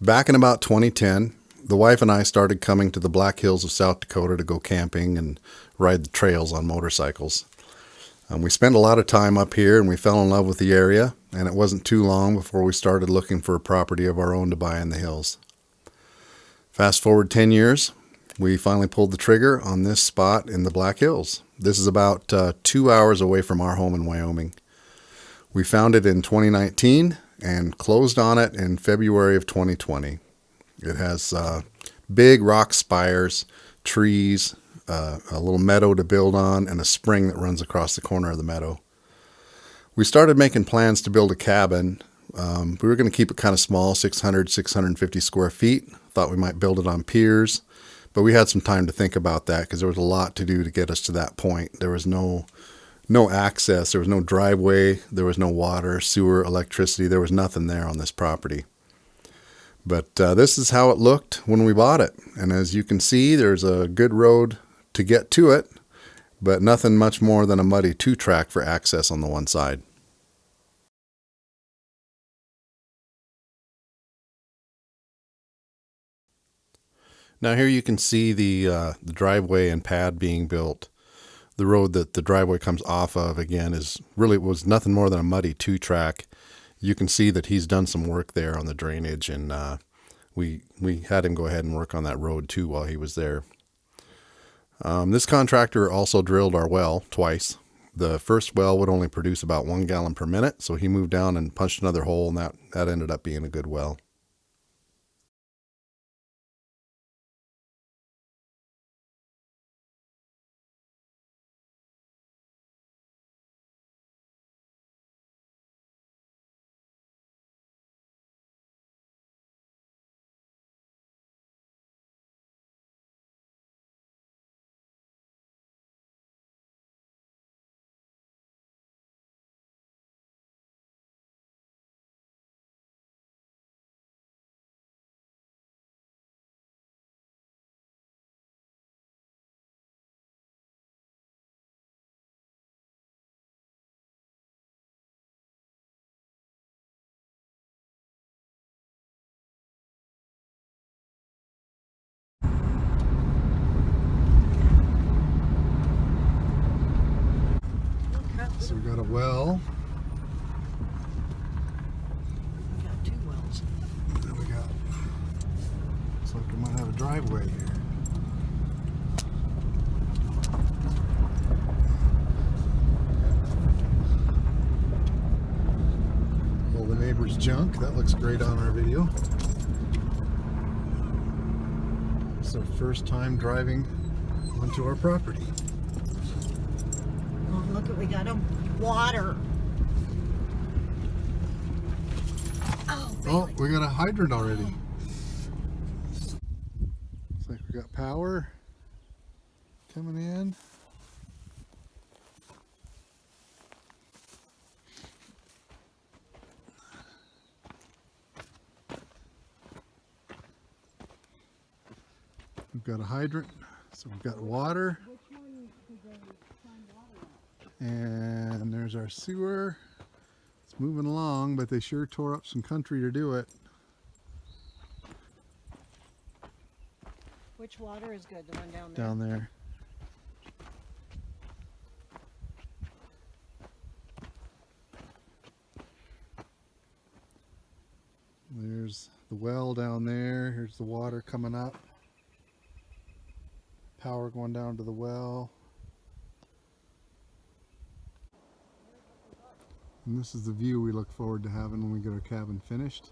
Back in about 2010, the wife and I started coming to the Black Hills of South Dakota to go camping and ride the trails on motorcycles. We spent a lot of time up here and we fell in love with the area, and it wasn't too long before we started looking for a property of our own to buy in the hills. Fast forward 10 years, we finally pulled the trigger on this spot in the Black Hills. This is about 2 hours away from our home in Wyoming. We found it in 2019 and closed on it in February of 2020. It has big rock spires, trees, a little meadow to build on, and a spring that runs across the corner of the meadow. We started making plans to build a cabin. We were going to keep it kind of small, 600, 650 square feet. Thought we might build it on piers, but we had some time to think about that because there was a lot to do to get us to that point. There was no access. There was no driveway. There was no water, sewer, electricity. There was nothing there on this property. But this is how it looked when we bought it. And as you can see, there's a good road to get to it, but nothing much more than a muddy 2-track for access on the one side. Now here you can see the driveway and pad being built. The road that the driveway comes off of, again, was nothing more than a muddy 2-track. You can see that he's done some work there on the drainage, and we had him go ahead and work on that road too while he was there. This contractor also drilled our well twice. The first well would only produce about 1 gallon per minute, so he moved down and punched another hole, and that ended up being a good well. So we got a well. We got 2 wells. And then looks like we might have a driveway here. All the neighbor's junk. That looks great on our video. It's our first time driving onto our property. Oh, look what we got, water. Oh, really? Oh, we got a hydrant already. Looks like we got power coming in. We've got a hydrant, so we've got water. And there's our sewer. It's moving along, but they sure tore up some country to do it. Which water is good? The one down there? Down there. There's the well down there. Here's the water coming up. Power going down to the well. And this is the view we look forward to having when we get our cabin finished.